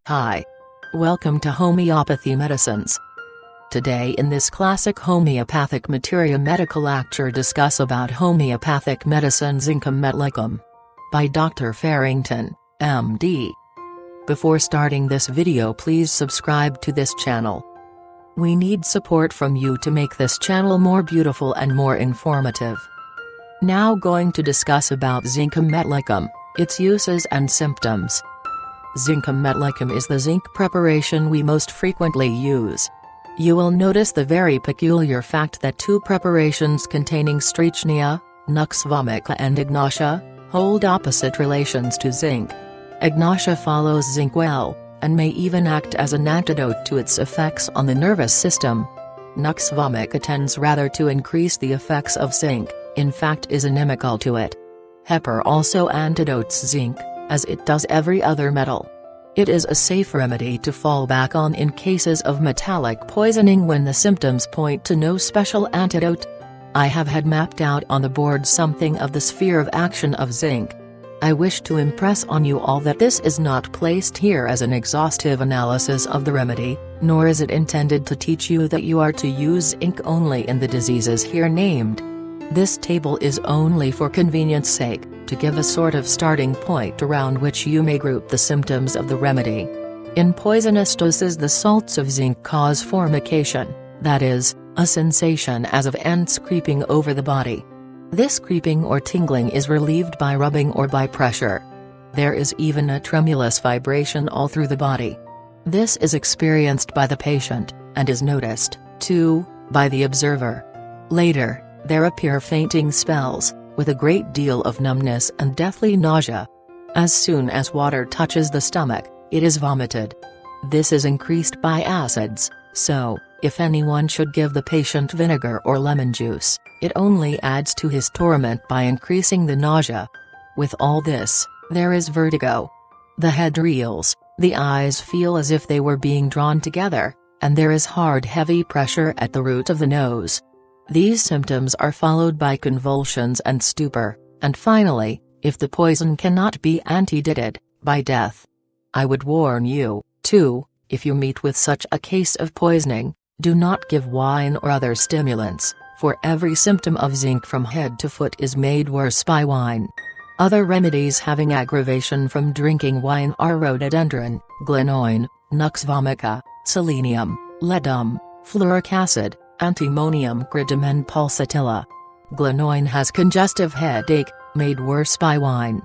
Hi. Welcome to Homeopathy Medicines. Today in this classic Homeopathic Materia Medica lecture discuss about homeopathic medicine Zincum metallicum by Dr. Farrington, MD. Before starting this video, please subscribe to this channel. We need support from you to make this channel more beautiful and more informative. Now going to discuss about Zincum metallicum, its uses and symptoms. Zincum metallicum is the zinc preparation we most frequently use. You will notice the very peculiar fact that two preparations containing strychnia, nux vomica and ignatia, hold opposite relations to zinc. Ignatia follows zinc well, and may even act as an antidote to its effects on the nervous system. Nux vomica tends rather to increase the effects of zinc, in fact is inimical to it. Hepar also antidotes zinc, as it does every other metal. It is a safe remedy to fall back on in cases of metallic poisoning when the symptoms point to no special antidote. I have had mapped out on the board something of the sphere of action of zinc. I wish to impress on you all that this is not placed here as an exhaustive analysis of the remedy, nor is it intended to teach you that you are to use zinc only in the diseases here named. This table is only for convenience sake, to give a sort of starting point around which you may group the symptoms of the remedy. In poisonous doses the salts of zinc cause formication, that is, a sensation as of ants creeping over the body. This creeping or tingling is relieved by rubbing or by pressure. There is even a tremulous vibration all through the body. This is experienced by the patient, and is noticed, too, by the observer. Later, there appear fainting spells, with a great deal of numbness and deathly nausea. As soon as water touches the stomach, it is vomited. This is increased by acids, so, if anyone should give the patient vinegar or lemon juice, it only adds to his torment by increasing the nausea. With all this, there is vertigo. The head reels, the eyes feel as if they were being drawn together, and there is hard heavy pressure at the root of the nose. These symptoms are followed by convulsions and stupor, and finally, if the poison cannot be antidoted, by death. I would warn you, too, if you meet with such a case of poisoning, do not give wine or other stimulants, for every symptom of zinc from head to foot is made worse by wine. Other remedies having aggravation from drinking wine are rhododendron, glenoin, nux vomica, selenium, ledum, fluoric acid, antimonium cridum and pulsatilla. Glenoin has congestive headache, made worse by wine.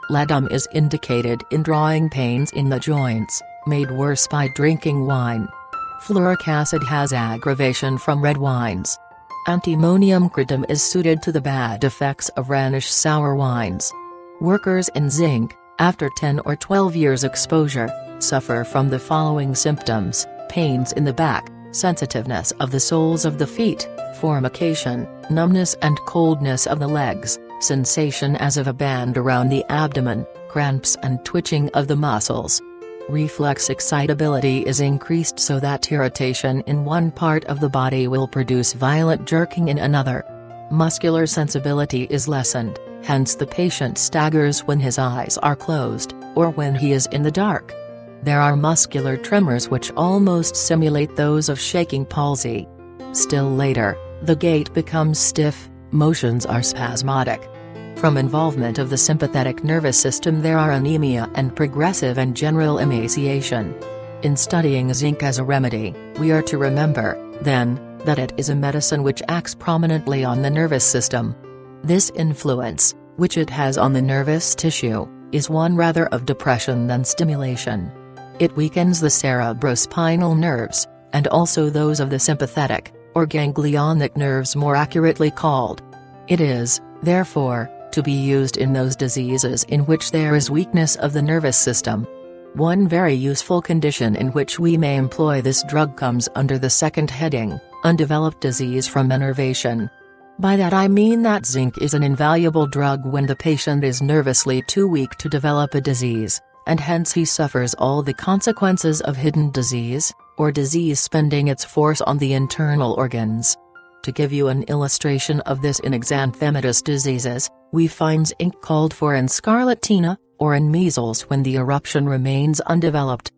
Ledum is indicated in drawing pains in the joints, made worse by drinking wine. Fluoric acid has aggravation from red wines. Antimonium cridum is suited to the bad effects of rannish sour wines. Workers in zinc, after 10 or 12 years exposure, suffer from the following symptoms: pains in the back, sensitiveness of the soles of the feet, formication, numbness and coldness of the legs, sensation as of a band around the abdomen, cramps and twitching of the muscles. Reflex excitability is increased so that irritation in one part of the body will produce violent jerking in another. Muscular sensibility is lessened, hence the patient staggers when his eyes are closed, or when he is in the dark. There are muscular tremors which almost simulate those of shaking palsy. Still later, the gait becomes stiff, motions are spasmodic. From involvement of the sympathetic nervous system there are anemia and progressive and general emaciation. In studying zinc as a remedy, we are to remember, then, that it is a medicine which acts prominently on the nervous system. This influence, which it has on the nervous tissue, is one rather of depression than stimulation. It weakens the cerebrospinal nerves, and also those of the sympathetic, or ganglionic nerves more accurately called. It is, therefore, to be used in those diseases in which there is weakness of the nervous system. One very useful condition in which we may employ this drug comes under the second heading, undeveloped disease from enervation. By that I mean that zinc is an invaluable drug when the patient is nervously too weak to develop a disease, and hence he suffers all the consequences of hidden disease, or disease spending its force on the internal organs. To give you an illustration of this in exanthematous diseases, we find zinc called for in scarlatina, or in measles when the eruption remains undeveloped.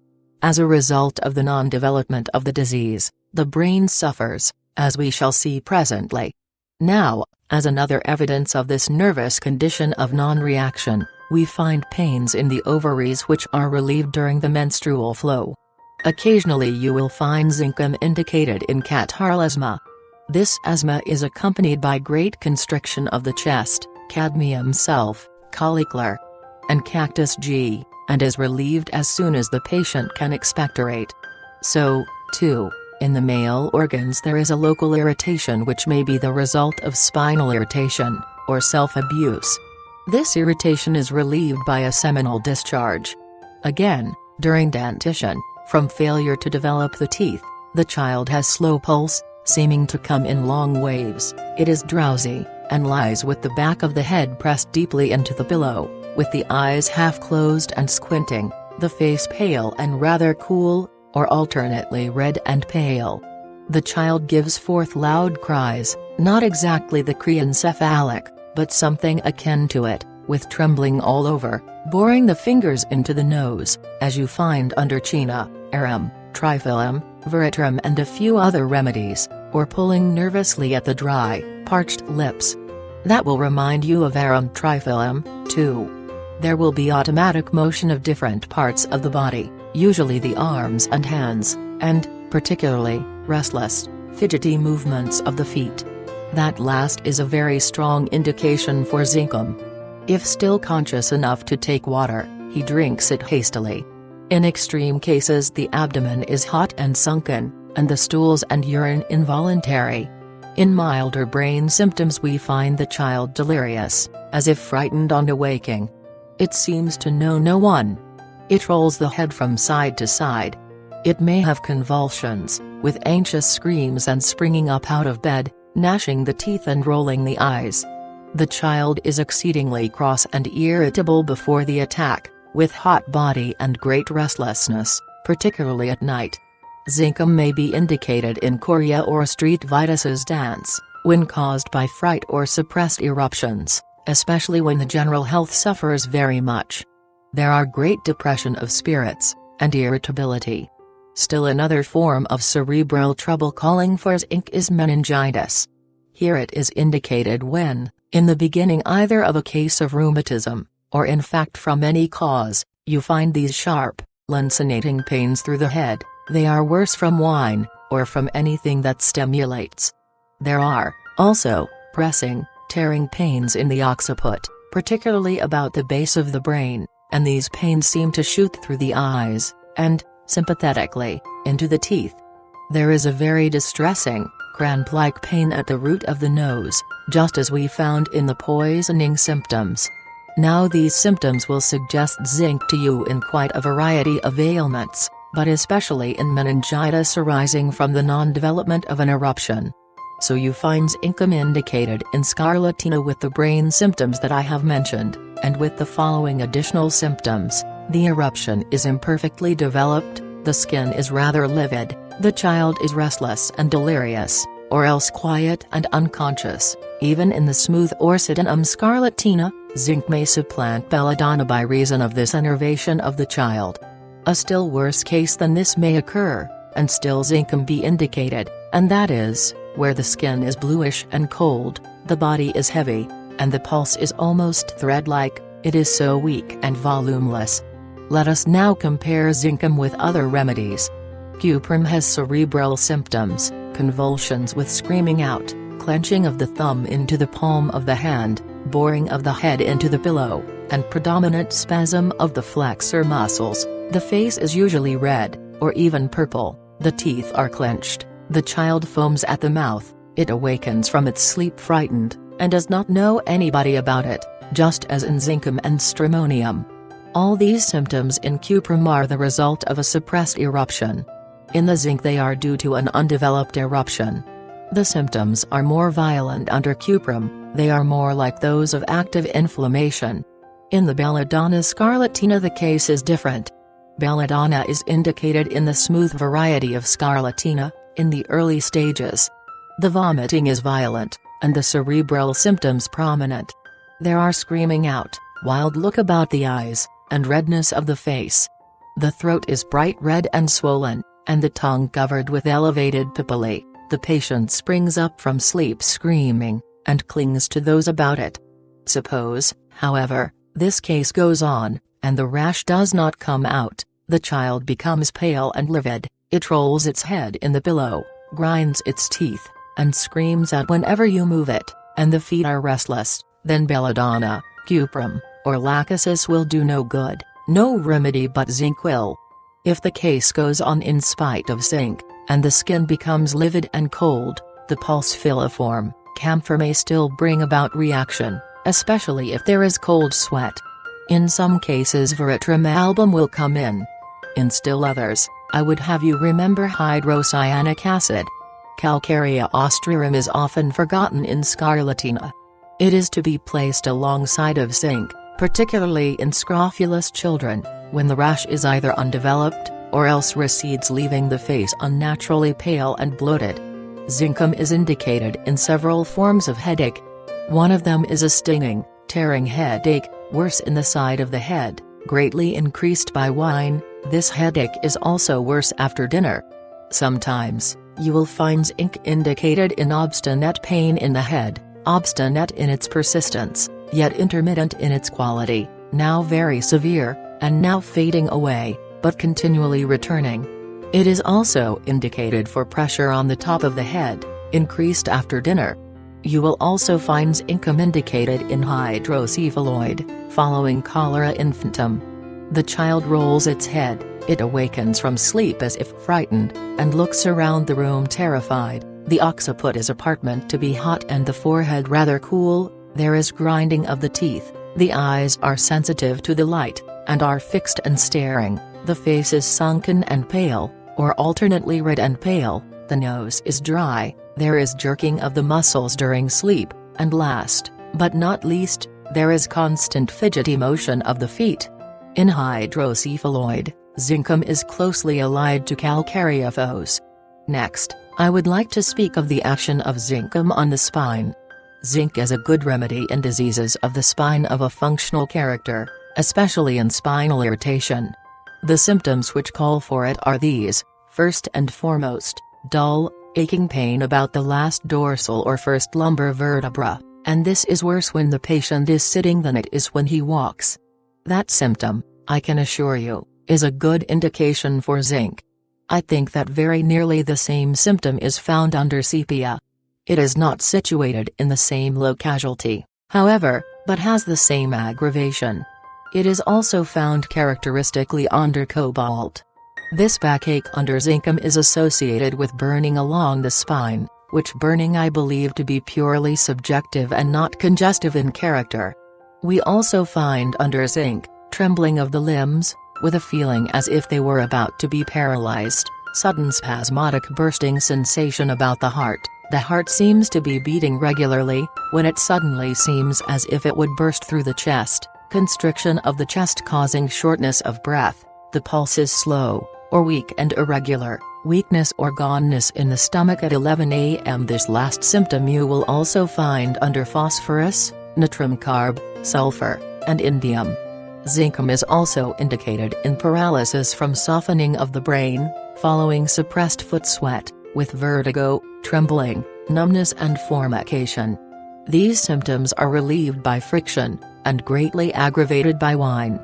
As a result of the non-development of the disease, the brain suffers, as we shall see presently. Now, as another evidence of this nervous condition of non-reaction, we find pains in the ovaries which are relieved during the menstrual flow. Occasionally you will find zincum indicated in catarrhal asthma. This asthma is accompanied by great constriction of the chest, cadmium sulf, cauliflower, and cactus G, and is relieved as soon as the patient can expectorate. So, too, in the male organs there is a local irritation which may be the result of spinal irritation, or self-abuse. This irritation is relieved by a seminal discharge. Again, during dentition, from failure to develop the teeth, the child has slow pulse, seeming to come in long waves, it is drowsy, and lies with the back of the head pressed deeply into the pillow, with the eyes half closed and squinting, the face pale and rather cool, or alternately red and pale. The child gives forth loud cries, not exactly the crencephalic, but something akin to it, with trembling all over, boring the fingers into the nose, as you find under china, arum, triphyllum, veratrum and a few other remedies, or pulling nervously at the dry, parched lips. That will remind you of arum triphyllum, too. There will be automatic motion of different parts of the body, usually the arms and hands, and, particularly, restless, fidgety movements of the feet. That last is a very strong indication for zincum. If still conscious enough to take water, he drinks it hastily. In extreme cases the abdomen is hot and sunken, and the stools and urine involuntary. In milder brain symptoms we find the child delirious, as if frightened on awaking. It seems to know no one. It rolls the head from side to side. It may have convulsions, with anxious screams and springing up out of bed, gnashing the teeth and rolling the eyes. The child is exceedingly cross and irritable before the attack, with hot body and great restlessness, particularly at night. Zincum may be indicated in chorea or street vitis's dance, when caused by fright or suppressed eruptions, especially when the general health suffers very much. There are great depression of spirits, and irritability. Still another form of cerebral trouble calling for zinc is meningitis. Here it is indicated when, in the beginning either of a case of rheumatism, or in fact from any cause, you find these sharp, lancinating pains through the head. They are worse from wine, or from anything that stimulates. There are, also, pressing, tearing pains in the occiput, particularly about the base of the brain, and these pains seem to shoot through the eyes, and, sympathetically, into the teeth. There is a very distressing, cramp-like pain at the root of the nose, just as we found in the poisoning symptoms. Now these symptoms will suggest zinc to you in quite a variety of ailments, but especially in meningitis arising from the non-development of an eruption. So you find zincum indicated in scarlatina with the brain symptoms that I have mentioned, and with the following additional symptoms: the eruption is imperfectly developed, the skin is rather livid, the child is restless and delirious, or else quiet and unconscious. Even in the smooth orchidanum scarlatina, zinc may supplant belladonna by reason of this enervation of the child. A still worse case than this may occur, and still zincum be indicated, and that is, where the skin is bluish and cold, the body is heavy, and the pulse is almost thread-like, it is so weak and volumeless. Let us now compare zincum with other remedies. Cuprum has cerebral symptoms, convulsions with screaming out, clenching of the thumb into the palm of the hand, boring of the head into the pillow, and predominant spasm of the flexor muscles. The face is usually red, or even purple, the teeth are clenched, the child foams at the mouth, it awakens from its sleep frightened, and does not know anybody about it, just as in zincum and stramonium. All these symptoms in cuprum are the result of a suppressed eruption. In the zinc they are due to an undeveloped eruption. The symptoms are more violent under cuprum, they are more like those of active inflammation. In the belladonna scarlatina the case is different. Belladonna is indicated in the smooth variety of scarlatina, in the early stages. The vomiting is violent, and the cerebral symptoms prominent. There are screaming out, wild look about the eyes, and redness of the face. The throat is bright red and swollen, and the tongue covered with elevated papillae. The patient springs up from sleep screaming, and clings to those about it. Suppose, however, this case goes on, and the rash does not come out, the child becomes pale and livid, it rolls its head in the pillow, grinds its teeth, and screams out whenever you move it, and the feet are restless, then belladonna, cuprum, or lachesis will do no good, no remedy but zinc will. If the case goes on in spite of zinc, and the skin becomes livid and cold, the pulse filiform, camphor may still bring about reaction, especially if there is cold sweat. In some cases veratrum album will come in. In still others, I would have you remember hydrocyanic acid. Calcarea austrarum is often forgotten in scarlatina. It is to be placed alongside of zinc, particularly in scrofulous children, when the rash is either undeveloped, or else recedes leaving the face unnaturally pale and bloated. Zincum is indicated in several forms of headache. One of them is a stinging, tearing headache, worse in the side of the head, greatly increased by wine. This headache is also worse after dinner. Sometimes, you will find zinc indicated in obstinate pain in the head, obstinate in its persistence, yet intermittent in its quality, now very severe, and now fading away, but continually returning. It is also indicated for pressure on the top of the head, increased after dinner. You will also find zincum indicated in hydrocephaloid, following cholera infantum. The child rolls its head, it awakens from sleep as if frightened, and looks around the room terrified. The occiput is apartment to be hot and the forehead rather cool, there is grinding of the teeth, the eyes are sensitive to the light, and are fixed and staring, the face is sunken and pale, or alternately red and pale, the nose is dry, there is jerking of the muscles during sleep, and last, but not least, there is constant fidgety motion of the feet. In hydrocephaloid, zincum is closely allied to calcareophos. Next, I would like to speak of the action of zincum on the spine. Zinc is a good remedy in diseases of the spine of a functional character, especially in spinal irritation. The symptoms which call for it are these: first and foremost, dull, aching pain about the last dorsal or first lumbar vertebra, and this is worse when the patient is sitting than it is when he walks. That symptom, I can assure you, is a good indication for zinc. I think that very nearly the same symptom is found under sepia. It is not situated in the same locality, however, but has the same aggravation. It is also found characteristically under cobalt. This backache under zincum is associated with burning along the spine, which burning I believe to be purely subjective and not congestive in character. We also find under zinc, trembling of the limbs, with a feeling as if they were about to be paralyzed, sudden spasmodic bursting sensation about the heart seems to be beating regularly, when it suddenly seems as if it would burst through the chest, constriction of the chest causing shortness of breath, the pulse is slow, or weak and irregular, weakness or goneness in the stomach at 11 a.m. This last symptom you will also find under phosphorus, natrium carb, sulfur, and indium. Zincum is also indicated in paralysis from softening of the brain, following suppressed foot sweat, with vertigo, trembling, numbness and formication. These symptoms are relieved by friction, and greatly aggravated by wine.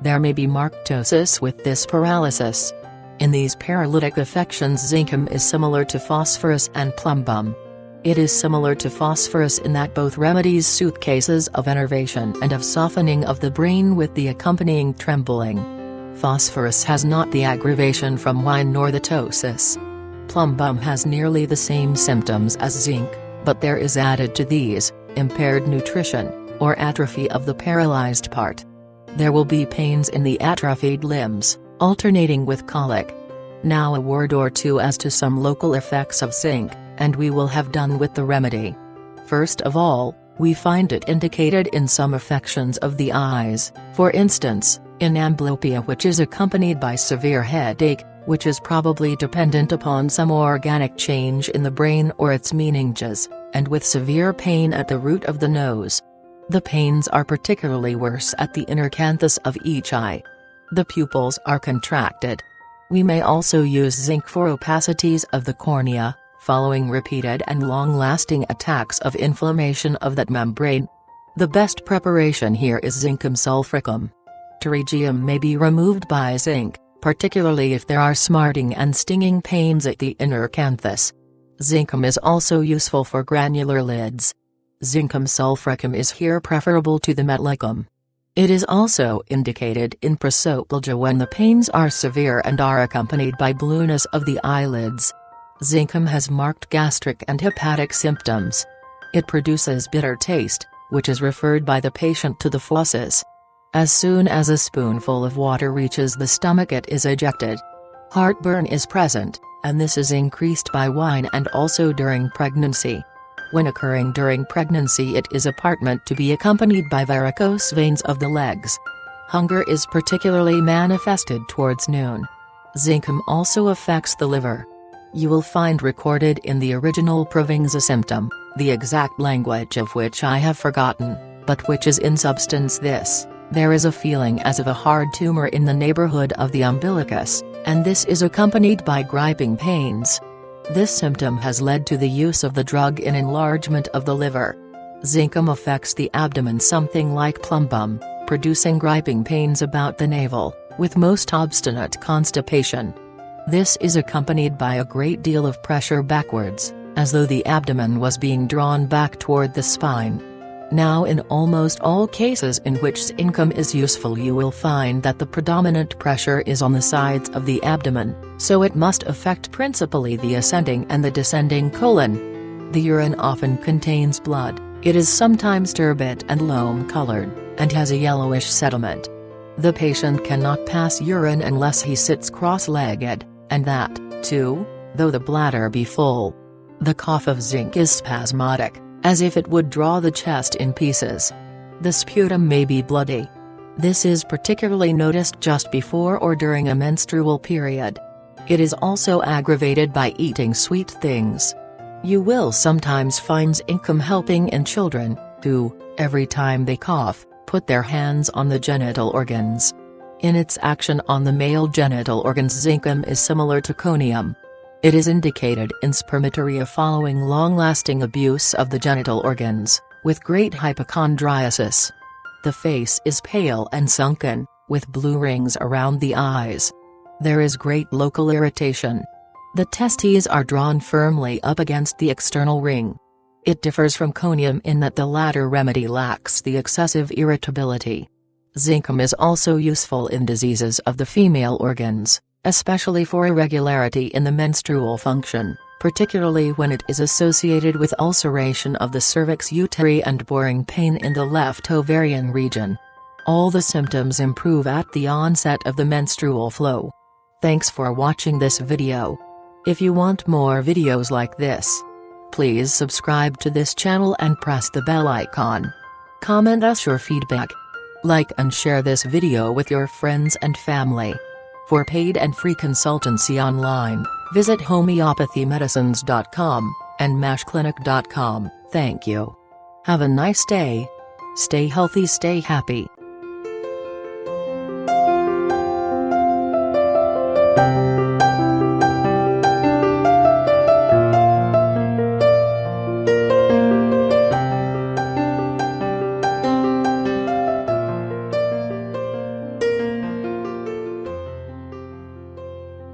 There may be marked ptosis with this paralysis. In these paralytic affections zincum is similar to phosphorus and plumbum. It is similar to phosphorus in that both remedies soothe cases of enervation and of softening of the brain with the accompanying trembling. Phosphorus has not the aggravation from wine nor the ptosis. Plumbum has nearly the same symptoms as zinc, but there is added to these, impaired nutrition, or atrophy of the paralyzed part. There will be pains in the atrophied limbs, alternating with colic. Now a word or two as to some local effects of zinc, and we will have done with the remedy. First of all, we find it indicated in some affections of the eyes, for instance, in amblyopia, which is accompanied by severe headache, which is probably dependent upon some organic change in the brain or its meninges, and with severe pain at the root of the nose. The pains are particularly worse at the inner canthus of each eye. The pupils are contracted. We may also use zinc for opacities of the cornea, following repeated and long-lasting attacks of inflammation of that membrane. The best preparation here is Zincum sulfuricum. Pterygium may be removed by zinc, particularly if there are smarting and stinging pains at the inner canthus. Zincum is also useful for granular lids. Zincum sulfuricum is here preferable to the metallicum. It is also indicated in prosopalgia when the pains are severe and are accompanied by blueness of the eyelids. Zincum has marked gastric and hepatic symptoms. It produces bitter taste, which is referred by the patient to the fauces. As soon as a spoonful of water reaches the stomach, it is ejected. Heartburn is present, and this is increased by wine and also during pregnancy. When occurring during pregnancy, it is apparent to be accompanied by varicose veins of the legs. Hunger is particularly manifested towards noon. Zincum also affects the liver. You will find recorded in the original Provenza symptom, the exact language of which I have forgotten, but which is in substance this: there is a feeling as of a hard tumor in the neighborhood of the umbilicus, and this is accompanied by griping pains. This symptom has led to the use of the drug in enlargement of the liver. Zincum affects the abdomen something like plumbum, producing griping pains about the navel, with most obstinate constipation. This is accompanied by a great deal of pressure backwards, as though the abdomen was being drawn back toward the spine. Now, in almost all cases in which Zincum is useful, you will find that the predominant pressure is on the sides of the abdomen, so it must affect principally the ascending and the descending colon. The urine often contains blood. It is sometimes turbid and loam-colored, and has a yellowish sediment. The patient cannot pass urine unless he sits cross-legged, and that, too, though the bladder be full. The cough of zinc is spasmodic, as if it would draw the chest in pieces. The sputum may be bloody. This is particularly noticed just before or during a menstrual period. It is also aggravated by eating sweet things. You will sometimes find Zincum helping in children, who, every time they cough, put their hands on the genital organs. In its action on the male genital organs, Zincum is similar to conium. It is indicated in spermatoria following long-lasting abuse of the genital organs, with great hypochondriasis. The face is pale and sunken, with blue rings around the eyes. There is great local irritation. The testes are drawn firmly up against the external ring. It differs from conium in that the latter remedy lacks the excessive irritability. Zincum is also useful in diseases of the female organs, especially for irregularity in the menstrual function, particularly when it is associated with ulceration of the cervix uteri and boring pain in the left ovarian region. All the symptoms improve at the onset of the menstrual flow. Thanks for watching this video. If you want more videos like this, please subscribe to this channel and press the bell icon. Comment us your feedback. Like and share this video with your friends and family. For paid and free consultancy online, visit homeopathymedicines.com and mashclinic.com. Thank you. Have a nice day. Stay healthy, stay happy.